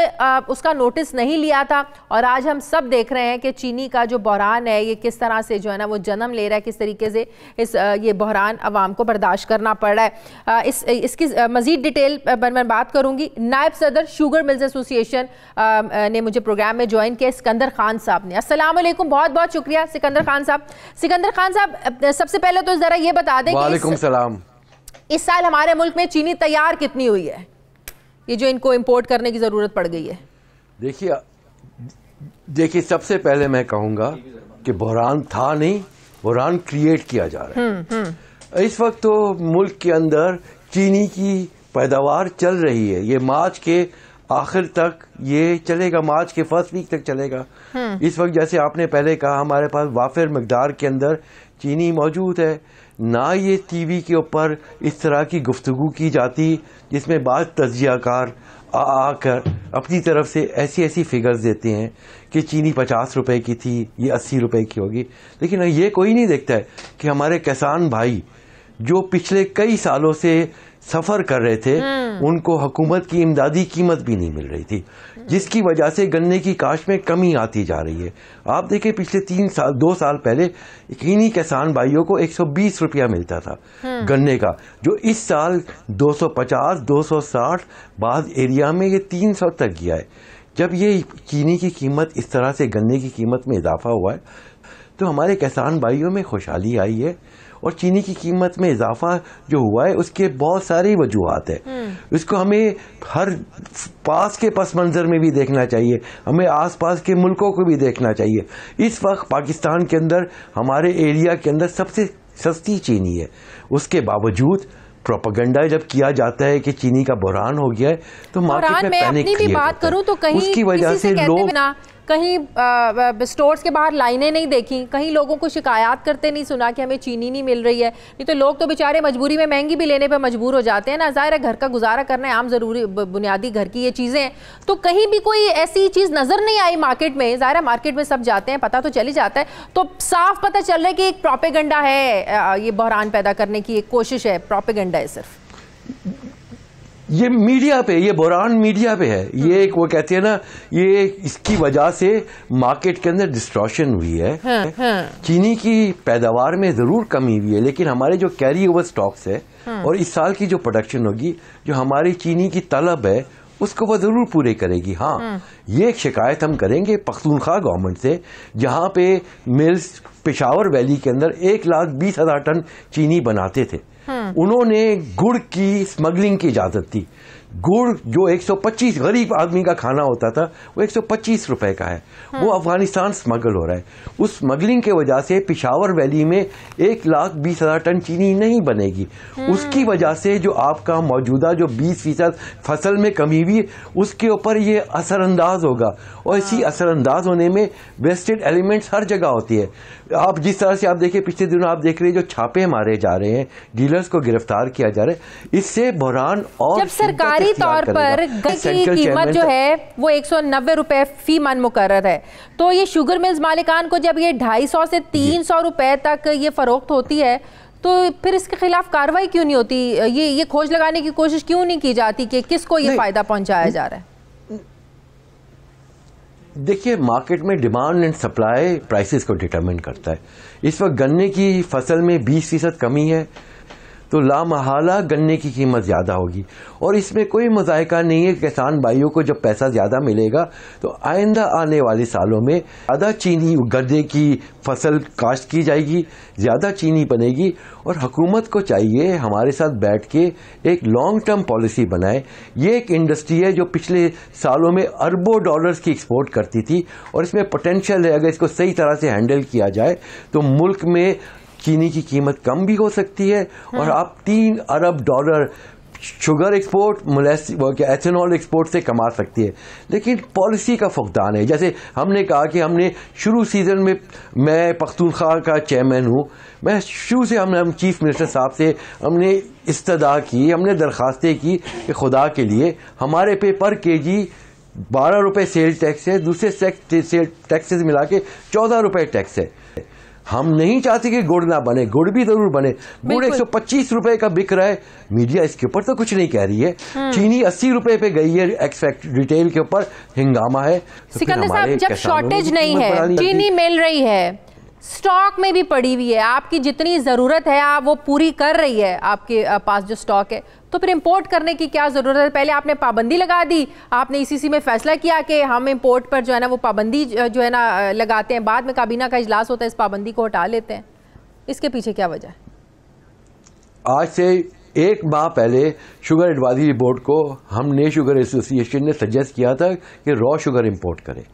उसका नोटिस नहीं लिया था और आज हम सब देख रहे हैं कि चीनी का जो बहरान है ये किस तरह से जो है ना वो जन्म ले रहा है, किस तरीके से ये बहरान अवाम को बर्दाश्त करना पड़ रहा है। इसकी मजीद डिटेल पर मैं बात करूंगी। नायब सदर शुगर मिल्स एसोसिएशन ने मुझे प्रोग्राम में ज्वाइन किया, सिकंदर खान साहब ने। अस्सलाम वालेकुम, बहुत बहुत शुक्रिया सिकंदर खान साहब। सिकंदर खान साहब, सबसे पहले तो जरा ये बता दें वालेकुम सलाम, इस साल हमारे मुल्क में चीनी तैयार कितनी हुई है, ये जो इनको इंपोर्ट करने की जरूरत पड़ गई है? देखिए सबसे पहले मैं कहूंगा कि बहरान था नहीं, बहरान क्रिएट किया जा रहा है। इस वक्त तो मुल्क के अंदर चीनी की पैदावार चल रही है, ये मार्च के आखिर तक ये चलेगा, मार्च के फर्स्ट वीक तक चलेगा। इस वक्त जैसे आपने पहले कहा हमारे पास वाफिर मिकदार के अंदर चीनी मौजूद है। ना ये टीवी के ऊपर इस तरह की गुफ्तगू की जाती जिसमें बाद तज्जियाकार आकर अपनी तरफ से ऐसी ऐसी फिगर्स देते हैं कि चीनी 50 रुपए की थी, ये 80 रुपए की होगी। लेकिन ये कोई नहीं देखता है कि हमारे किसान भाई जो पिछले कई सालों से सफर कर रहे थे उनको हुकूमत की इमदादी कीमत भी नहीं मिल रही थी, जिसकी वजह से गन्ने की काश्त में कमी आती जा रही है। आप देखें पिछले 2 साल पहले इन्हीं किसान भाइयों को 120 रुपया मिलता था गन्ने का, जो इस साल 250, 260, बाद एरिया में ये 300 तक गया है। जब ये चीनी की कीमत इस तरह से गन्ने की कीमत में इजाफा हुआ है तो हमारे किसान भाइयों में खुशहाली आई है। और चीनी की कीमत में इजाफा जो हुआ है उसके बहुत सारी वजूहात है। इसको हमें हर पास के पस मंजर में भी देखना चाहिए, हमें आसपास के मुल्कों को भी देखना चाहिए। इस वक्त पाकिस्तान के अंदर हमारे एरिया के अंदर सबसे सस्ती चीनी है, उसके बावजूद प्रोपेगेंडा जब किया जाता है कि चीनी का बहरान हो गया है तो मार्केट में पैनिक क्रिएट होता है। तो कहीं उसकी वजह से लोग कहीं स्टोर्स के बाहर लाइनें नहीं देखी, कहीं लोगों को शिकायत करते नहीं सुना कि हमें चीनी नहीं मिल रही है। नहीं तो लोग तो बेचारे मजबूरी में महंगी भी लेने पे मजबूर हो जाते हैं ना, ज़ाहिर है घर का गुजारा करना है, आम ज़रूरी बुनियादी घर की ये चीज़ें हैं। तो कहीं भी कोई ऐसी चीज़ नज़र नहीं आई मार्केट में। ज़ाहिर है मार्केट में सब जाते हैं, पता तो चल ही जाता है, तो साफ पता चल रहा है कि एक प्रोपेगेंडा है, ये बहरान पैदा करने की एक कोशिश है, प्रोपेगेंडा है सिर्फ। ये मीडिया पे, ये बहरान मीडिया पे है। ये एक वो कहते हैं ना, ये इसकी वजह से मार्केट के अंदर डिस्ट्रॉशन हुई है। चीनी की पैदावार में जरूर कमी हुई है, लेकिन हमारे जो कैरी ओवर स्टॉक्स है और इस साल की जो प्रोडक्शन होगी, जो हमारी चीनी की तलब है उसको वो जरूर पूरे करेगी। हाँ, ये एक शिकायत हम करेंगे पख्तूनख्वा गवर्नमेंट से, जहां पे मिल्स पेशावर वैली के अंदर 1,20,000 टन चीनी बनाते थे, उन्होंने गुड़ की स्मगलिंग की इजाजत दी। गुड़ जो 125 गरीब आदमी का खाना होता था वो 125 रुपए का है, वो अफगानिस्तान स्मगल हो रहा है। उस स्मगलिंग के वजह से पेशावर वैली में 1,20,000 टन चीनी नहीं बनेगी। उसकी वजह से जो आपका मौजूदा जो 20% फसल में कमी हुई उसके ऊपर ये असरअंदाज होगा, और इसी असरअंदाज होने में वेस्टेड एलिमेंट्स हर जगह होती है। आप जिस तरह से आप देखिए पिछले दिनों आप देख रहे हैं जो छापे मारे जा रहे हैं, डीलर्स को गिरफ्तार किया जा रहा है, इससे बहरान और जब सरकारी तौर पर की कीमत जो है वो 190 रुपए फी मन मुकर्रर है, तो ये शुगर मिल्स मालिकान को जब ये 250 से 300 रुपए तक ये फरोख्त होती है तो फिर इसके खिलाफ कार्रवाई क्यों नहीं होती? ये खोज लगाने की कोशिश क्यों नहीं की जाती कि किसको ये फायदा पहुंचाया जा रहा है? देखिए, मार्केट में डिमांड एंड सप्लाई प्राइसेस को डिटरमाइन करता है। इस वक्त गन्ने की फसल में 20% कमी है तो लामहला गन्ने की कीमत ज्यादा होगी, और इसमें कोई मज़ायका नहीं है। किसान भाइयों को जब पैसा ज्यादा मिलेगा तो आइंदा आने वाले सालों में ज्यादा चीनी गन्ने की फसल काश्त की जाएगी, ज्यादा चीनी बनेगी, और हुकूमत को चाहिए हमारे साथ बैठ के एक लॉन्ग टर्म पॉलिसी बनाए। ये एक इंडस्ट्री है जो पिछले सालों में अरबों डॉलर्स की एक्सपोर्ट करती थी, और इसमें पोटेंशियल है, अगर इसको सही तरह से हैंडल किया जाए तो मुल्क में चीनी की कीमत कम भी हो सकती है, और आप 3 अरब dollar sugar export, ethanol export से कमा सकती है। लेकिन पॉलिसी का फुकदान है। जैसे हमने कहा कि हमने शुरू सीजन में, मैं पख्तूनख्वा का चेयरमैन हूँ, मैं शुरू से हम चीफ मिनिस्टर साहब से हमने इस्तदा की, हमने दरखास्तें की कि खुदा के लिए हमारे पे पर केजी 12 रुपए सेल टैक्स है, दूसरे टैक्सेस मिला के 14 रुपए टैक्स है। हम नहीं चाहते कि गुड़ ना बने, गुड़ भी जरूर बने। गुड़ 125 रुपए का बिक रहा है, मीडिया इसके ऊपर तो कुछ नहीं कह रही है। चीनी 80 रुपए पे गई है एक्सपेक्ट रिटेल के ऊपर, हंगामा है। तो सिकंदर साहब, जब शॉर्टेज नहीं है, चीनी मिल रही है, स्टॉक में भी पड़ी हुई है, आपकी जितनी जरूरत है आप वो पूरी कर रही है, आपके पास जो स्टॉक है, तो फिर इंपोर्ट करने की क्या जरूरत है? पहले आपने पाबंदी लगा दी, आपने ईसीसी में फैसला किया कि हम इंपोर्ट पर जो है ना वो पाबंदी जो है ना लगाते हैं, बाद में काबीना का इजलास होता है, इस पाबंदी को हटा लेते हैं। इसके पीछे क्या वजह है? आज से 1 माह पहले शुगर एडवाइजरी बोर्ड को हमने शुगर एसोसिएशन ने सजेस्ट किया था कि रॉ शुगर इंपोर्ट करें।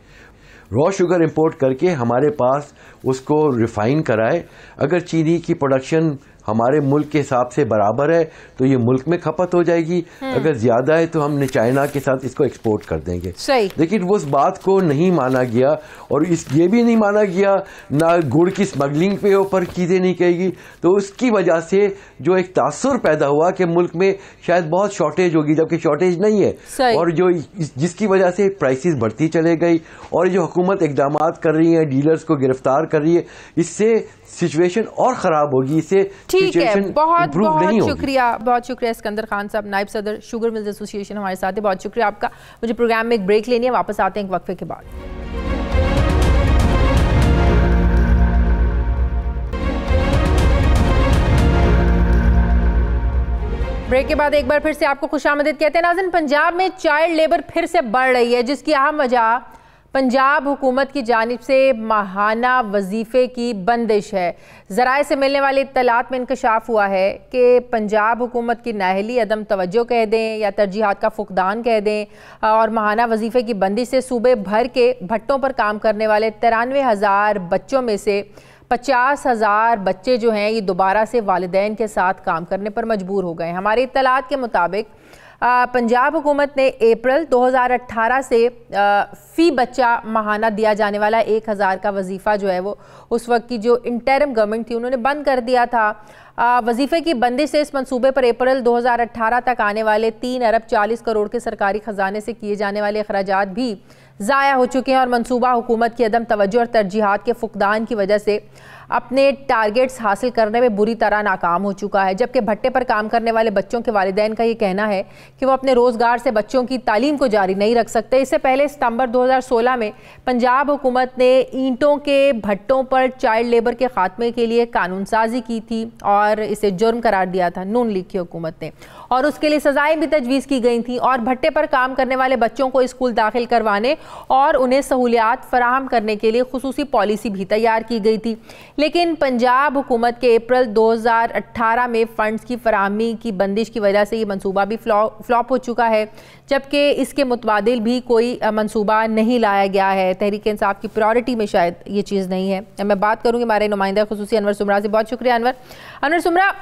रॉ शुगर इंपोर्ट करके हमारे पास उसको रिफाइन कराए। अगर चीनी की प्रोडक्शन हमारे मुल्क के हिसाब से बराबर है तो ये मुल्क में खपत हो जाएगी, अगर ज्यादा है तो हमने चाइना के साथ इसको एक्सपोर्ट कर देंगे। लेकिन वो उस बात को नहीं माना गया, और ये भी नहीं माना गया ना गुड़ की स्मगलिंग पे ऊपर चीजें नहीं कहेगी। तो उसकी वजह से जो एक तासुर पैदा हुआ कि मुल्क में शायद बहुत शॉर्टेज होगी, जबकि शॉर्टेज नहीं है, और जो जिसकी वजह से प्राइसेस बढ़ती चले गई। और जो हुकूमत इकदाम कर रही है, डीलर्स को गिरफ्तार कर रही है, इससे सिचुएशन और खराब होगी, इससे ठीक है। बहुत बहुत शुक्रिया, बहुत शुक्रिया सिकंदर खान साहब, नायब सदर शुगर मिल्स एसोसिएशन हमारे साथ है। बहुत शुक्रिया आपका। मुझे प्रोग्राम में एक ब्रेक लेनी है, वापस आते हैं एक वक्फे के बाद। ब्रेक के बाद एक बार फिर से आपको खुशामदीद कहते हैं। नाज़रीन, पंजाब में चाइल्ड लेबर फिर से बढ़ रही है, जिसकी अहम वजह पंजाब हुकूमत की जानिब से माहाना वजीफ़े की बंदिश है। ज़राए से मिलने वाली इत्तलात में इंकशाफ हुआ है कि पंजाब हुकूमत की नाहली, अदम तवज्जो कह दें या तरजीहात का फुकदान कह दें, और माहाना वजीफ़े की बंदिश से सूबे भर के भट्टों पर काम करने वाले 93,000 बच्चों में से 50,000 बच्चे जो हैं ये दोबारा से वालिदैन के साथ काम करने पर मजबूर हो गए। हमारी इत्तलात के मुताबिक पंजाब हुकूमत ने अप्रैल 2018 से फ़ी बच्चा माहाना दिया जाने वाला 1,000 का वजीफ़ा जो है वो उस वक्त की जो इंटरिम गवर्नमेंट थी उन्होंने बंद कर दिया था। वजीफ़े की बंदिश से इस मंसूबे पर अप्रैल 2018 तक आने वाले 3 अरब 40 करोड़ के सरकारी ख़जाने से किए जाने वाले अखराजात भी ज़ाया हो चुके हैं, और मंसूबा हुकूमत की अदम तवज्जो और तरजीहात के फुकदान की वजह से अपने टारगेट्स हासिल करने में बुरी तरह नाकाम हो चुका है। जबकि भट्टे पर काम करने वाले बच्चों के वालिदैन का ये कहना है कि वो अपने रोज़गार से बच्चों की तालीम को जारी नहीं रख सकते। इससे पहले सितंबर 2016 में पंजाब हुकूमत ने ईंटों के भट्टों पर चाइल्ड लेबर के खात्मे के लिए कानून साजी की थी और इसे जुर्म करार दिया था नून लीग की हुकूमत ने, और उसके लिए सजाएं भी तजवीज़ की गई थी, और भट्टे पर काम करने वाले बच्चों को स्कूल दाखिल करवाने और उन्हें सहूलियात फराहम करने के लिए खुसूसी पॉलिसी भी तैयार की गई थी। लेकिन पंजाब हुकूमत के अप्रैल 2018 में फंड्स की फराहमी की बंदिश की वजह से ये मंसूबा भी फ्लॉप हो चुका है, जबकि इसके मुतबादिल भी कोई मंसूबा नहीं लाया गया है। तहरीक इंसाफ की प्रायोरिटी में शायद ये चीज़ नहीं है। मैं बात करूँगी हमारे नुमाइंदा खुसूसी अनवर सुमरा से। बहुत शुक्रिया अनवर सुमरा,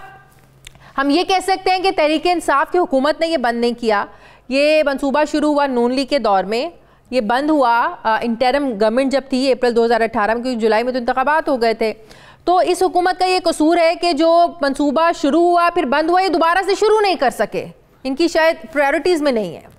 हम ये कह सकते हैं कि तहरीक इंसाफ की हुकूमत ने ये बंद नहीं किया, ये मंसूबा शुरू हुआ नून लीग के दौर में, ये बंद हुआ इंटरिम गवर्नमेंट जब थी अप्रैल 2018 में, क्योंकि जुलाई में तो इंतखाबात हो गए थे। तो इस हुकूमत का ये कसूर है कि जो मंसूबा शुरू हुआ फिर बंद हुआ, ये दोबारा से शुरू नहीं कर सके, इनकी शायद प्रायोरिटीज़ में नहीं है।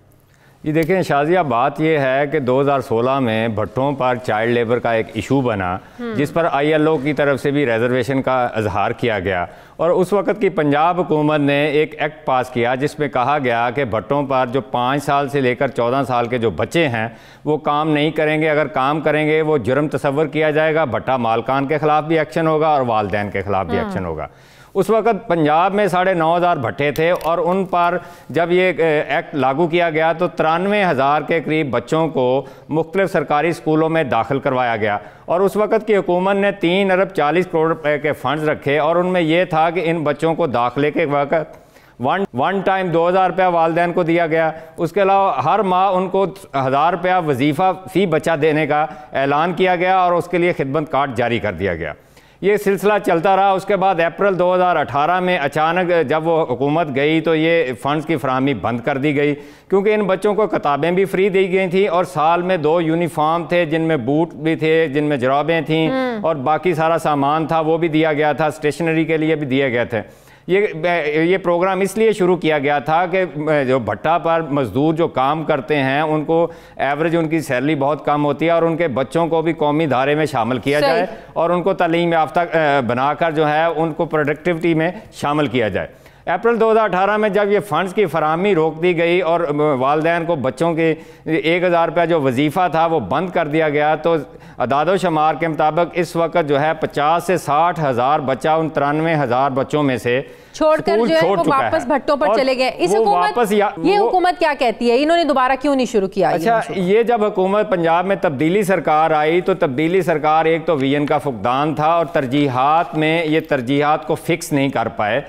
ये देखें शाजिया, बात यह है कि 2016 में भट्टों पर चाइल्ड लेबर का एक इशू बना, जिस पर ILO की तरफ से भी रिजर्वेशन का इजहार किया गया, और उस वक़्त की पंजाब हुकूमत ने एक एक्ट पास किया जिसमें कहा गया कि भट्टों पर जो 5 साल से लेकर 14 साल के जो बच्चे हैं वो काम नहीं करेंगे, अगर काम करेंगे वो जुर्म तस्वर किया जाएगा, भट्टा मालकान के ख़िलाफ़ भी एक्शन होगा और वालिदैन के ख़िलाफ़ भी एक्शन होगा। उस वक़्त पंजाब में 9,500 भट्टे थे, और उन पर जब ये एक्ट लागू किया गया तो 93,000 के करीब बच्चों को मुख्तलिफ सरकारी स्कूलों में दाखिल करवाया गया। और उस वक़्त की हुकूमत ने 3 अरब 40 करोड़ रुपए के फ़ंड्स रखे, और उनमें यह था कि इन बच्चों को दाखिले के वक़्त वन टाइम 2,000 रुपया वालिदैन को दिया गया। उसके अलावा हर माह उनको 1,000 रुपया वजीफ़ा फ़ी बच्चा देने का ऐलान किया गया, और उसके लिए खिदमत कार्ड जारी कर दिया गया। ये सिलसिला चलता रहा। उसके बाद अप्रैल 2018 में अचानक जब वो हुकूमत गई तो ये फ़ंड्स की फराहमी बंद कर दी गई, क्योंकि इन बच्चों को किताबें भी फ्री दी गई थी, और साल में 2 यूनिफॉर्म थे जिनमें बूट भी थे, जिनमें जराबें थीं, और बाकी सारा सामान था वो भी दिया गया था, स्टेशनरी के लिए भी दिए गए थे। ये प्रोग्राम इसलिए शुरू किया गया था कि जो भट्टा पर मजदूर जो काम करते हैं उनको एवरेज उनकी सैलरी बहुत कम होती है और उनके बच्चों को भी कौमी धारे में शामिल किया जाए और उनको तालीम याफ्ता बनाकर जो है उनको प्रोडक्टिविटी में शामिल किया जाए। अप्रैल 2018 में जब ये फ़ंड्स की फराहमी रोक दी गई और वालदैन को बच्चों के 1000 रुपया जो वजीफ़ा था वो बंद कर दिया गया, तो अदाद शुमार के मुताबिक इस वक्त जो है 50 से 60 हज़ार बच्चा उन 93,000 बच्चों में से छोड़कर जो है वो वापस भट्टों पर चले गए। इस हुकूमत ये हुकूमत क्या कहती है, इन्होंने दोबारा क्यों नहीं शुरू किया? अच्छा, ये जब हुकूमत पंजाब में तब्दीली सरकार आई तो तब्दीली सरकार एक तो विजन का फुकदान था और तरजीहात में ये तरजीहात को फिक्स नहीं कर पाए।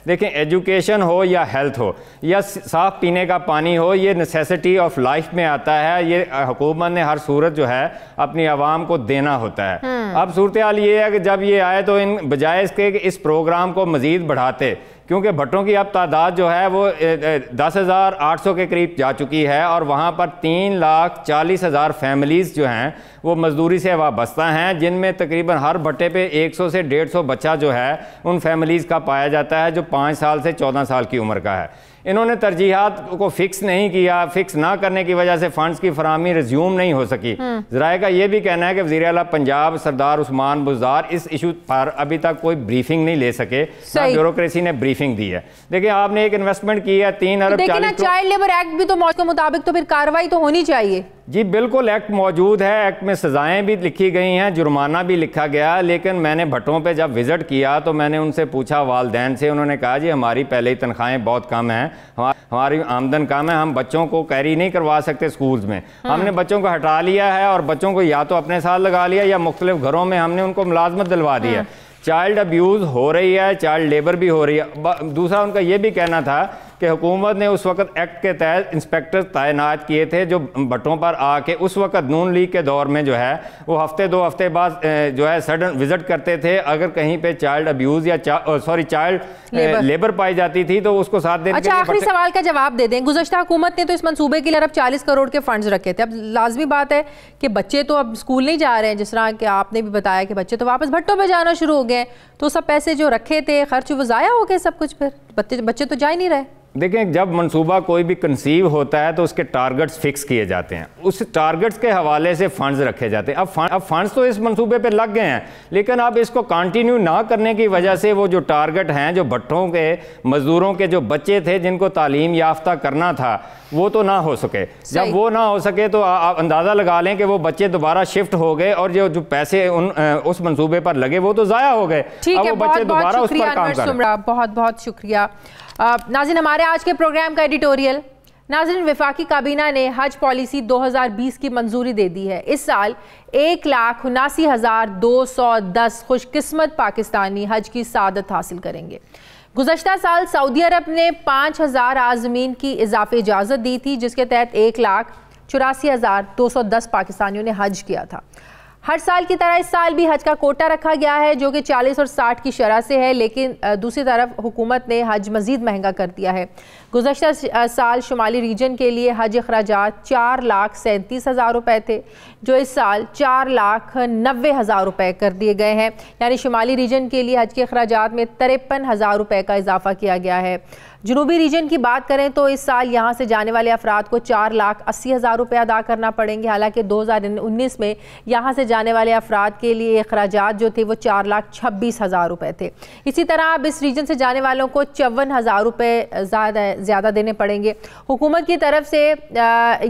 देखें, एजुकेशन हो या हेल्थ हो या साफ पीने का पानी हो, ये नेसेसिटी ऑफ लाइफ में आता है। ये हुकूमत ने हर सूरत जो है अपनी आवाम को देना होता है। अब सूरत हाल ये है कि जब ये आए तो इन बजाय इसके इस प्रोग्राम को मज़ीद बढ़ाते, क्योंकि भट्टों की अब तादाद जो है वो 10,800 के करीब जा चुकी है और वहाँ पर 3,40,000 फैमिलीज़ जो हैं वो मजदूरी से वाबस्ता हैं, जिनमें तकरीबन हर भट्टे पे 100 से 150 बच्चा जो है उन फैमिलीज़ का पाया जाता है जो 5 साल से 14 साल की उम्र का है। इन्होंने तरजीहात को फिक्स नहीं किया। फिक्स ना करने की वजह से फंड्स की फराहमी रिज्यूम नहीं हो सकी। ज़राए का ये भी कहना है कि वज़ीर आला पंजाब सरदार उस्मान बुज़दार इस इशू पर अभी तक कोई ब्रीफिंग नहीं ले सके, ना ब्यूरोक्रेसी ने ब्रीफिंग दी है। देखिए, आपने एक इन्वेस्टमेंट की है 3 अरब 40। चाइल्ड लेबर एक्ट भी तो के मुताबिक तो फिर कार्रवाई तो होनी चाहिए। जी बिल्कुल, एक्ट मौजूद है, एक्ट में सज़ाएं भी लिखी गई हैं, जुर्माना भी लिखा गया। लेकिन मैंने भट्टों पे जब विज़िट किया तो मैंने उनसे पूछा वालदैन से, उन्होंने कहा जी हमारी पहले ही तनख्वाहें बहुत कम हैं, हमारी आमदन कम है, हम बच्चों को कैरी नहीं करवा सकते स्कूल्स में। हमने बच्चों को हटा लिया है और बच्चों को या तो अपने साथ लगा लिया या मुख्तलिफ घरों में हमने उनको मुलाजमत दिलवा दी है। चाइल्ड अब्यूज़ हो रही है, चाइल्ड लेबर भी हो रही है। दूसरा उनका ये भी कहना था कि हुकूमत ने उस वक्त एक्ट के तहत इंस्पेक्टर तैनात किए थे जो भट्टों पर आके उस वक्त नून लीग के दौर में जो है वो हफ्ते 2 हफ्ते बाद जो है सडन विजिट करते थे। अगर कहीं पे चाइल्ड अब्यूज़ या चाइल्ड लेबर पाई जाती थी तो उसको साथ देने। अच्छा, आखिरी सवाल का जवाब दे दें। गुज़श्ता हुकूमत ने तो इस मंसूबे के लिए अरब 40 करोड़ के फंड्स रखे थे। अब लाजमी बात है कि बच्चे तो अब स्कूल नहीं जा रहे हैं, जिस तरह कि आपने भी बताया कि बच्चे तो वापस भट्टों पर जाना शुरू हो गए, तो सब पैसे जो रखे थे खर्च वो ज़ाया हो गए सब कुछ, फिर बच्चे तो जा ही नहीं रहे। देखें, जब मंसूबा कोई भी कंसीव होता है तो उसके टारगेट्स फिक्स किए जाते हैं, उस टारगेट्स के हवाले से फंड्स रखे जाते हैं। अब फंड्स तो इस मंसूबे पे लग गए हैं, लेकिन अब इसको कंटिन्यू ना करने की वजह से वो जो टारगेट हैं, जो भट्टों के मजदूरों के जो बच्चे थे जिनको तालीम याफ्ता करना था, वो तो ना हो सके। जब वो ना हो सके तो आप अंदाज़ा लगा लें कि वो बच्चे दोबारा शिफ्ट हो गए और जो पैसे उस मंसूबे पर लगे वो तो ज़ाया हो गए। ठीक है, बहुत बहुत शुक्रिया, बहुत बहुत शुक्रिया। नाज़रीन, हमारे आज के प्रोग्राम का एडिटोरियल। नाज़रीन, वफाकी काबीना ने हज पॉलिसी 2020 की मंजूरी दे दी है। इस साल 1,79,210 खुशकिस्मत पाकिस्तानी हज की सादत हासिल करेंगे। गुज़श्ता साल सऊदी अरब ने 5,000 आज़मीन की इजाफी इजाज़त दी थी, जिसके तहत 1,84,210 पाकिस्तानियों ने हज किया था। हर साल की तरह इस साल भी हज का कोटा रखा गया है जो कि 40 और 60 की शरह से है, लेकिन दूसरी तरफ हुकूमत ने हज मज़ीद महंगा कर दिया है। गुज़श्ता साल शुमाली रीजन के लिए हज अखराजात 4,37,000 रुपये थे, जो इस साल 4,90,000 रुपये कर दिए गए हैं। यानी शुमाली रीजन के लिए हज के अखराजात में 53,000 रुपये का इजाफा किया गया है। जनूबी रीजन की बात करें तो इस साल यहाँ से जाने वाले अफराद को 4,80,000 रुपये अदा करना पड़ेंगे। हालांकि 2019 में यहाँ से जाने वाले अफराद के लिए अखराजात जो थे वो 4,26,000 रुपये थे। इसी तरह अब इस रीजन से जाने वालों को 54,000 रुपये ज़्यादा देने पड़ेंगे। हुकूमत की तरफ से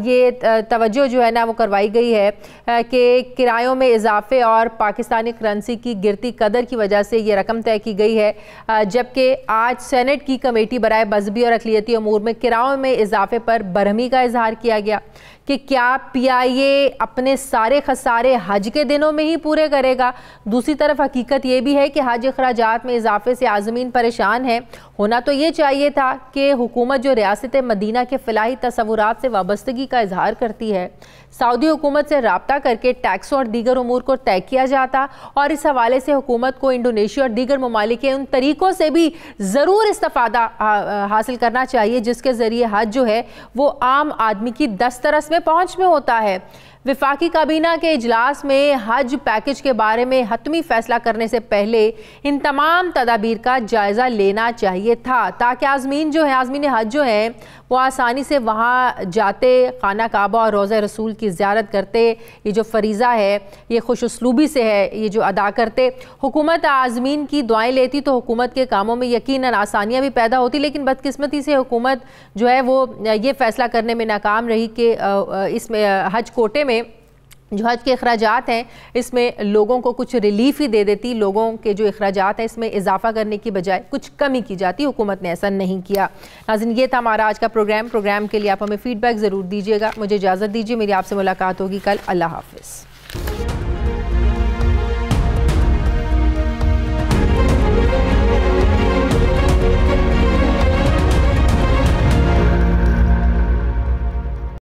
ये तवज्जो जो है ना वो करवाई गई है कि किरायों में इजाफे और पाकिस्तानी करेंसी की गिरती कदर की वजह से ये रकम तय की गई है, जबकि आज सेनेट की कमेटी बराए मजहबी और अक़लियती अमूर में किरायों में इजाफे पर बरहमी का इजहार किया गया कि क्या PIA अपने सारे खसारे हज के दिनों में ही पूरे करेगा। दूसरी तरफ हकीकत ये भी है कि हज अखराजात में इजाफे से आज़मीन परेशान हैं। होना तो ये चाहिए था कि हुकूमत जो रियासत मदीना के फ़िलाही तसव्वुरात से वाबस्तगी का इजहार करती है, सऊदी हुकूमत से रब्ता करके टैक्सों और दीगर उमूर को तय किया जाता और इस हवाले से हुकूमत को इंडोनेशिया और दीगर ममालिक के उन तरीक़ों से भी ज़रूर इस्तिफ़ादा हासिल करना चाहिए जिसके ज़रिए हज जो है वो आम आदमी की दस्तरस में पहुँच में होता है। वफाकी काबीना के इजलास में हज पैकेज के बारे में हतमी फैसला करने से पहले इन तमाम तदाबीर का जायज़ा लेना चाहिए था, ताकि आज़मीन हज जो है वो आसानी से वहाँ जाते, खाना काबा और रोज़ा रसूल की ज़ियारत करते, ये जो फरीज़ा है ये खुश उसलूबी से है ये जो अदा करते। हुकूमत आज़मीन की दुआएं लेती तो हुकूमत के कामों में यकीनन आसानियाँ भी पैदा होती, लेकिन बदकिस्मती से हुकूमत जो है वो ये फ़ैसला करने में नाकाम रही कि इसमें हज कोटे में जो हज के अखराजात हैं इसमें लोगों को कुछ रिलीफ ही दे देती, लोगों के जो अखराजात हैं इसमें इजाफा करने की बजाय कुछ कमी की जाती। हुकूमत ने ऐसा नहीं किया। नाज़रीन, ये था हमारा आज का प्रोग्राम के लिए आप हमें फीडबैक ज़रूर दीजिएगा। मुझे इजाज़त दीजिए, मेरी आपसे मुलाकात होगी कल। अल्लाह हाफ़िज़।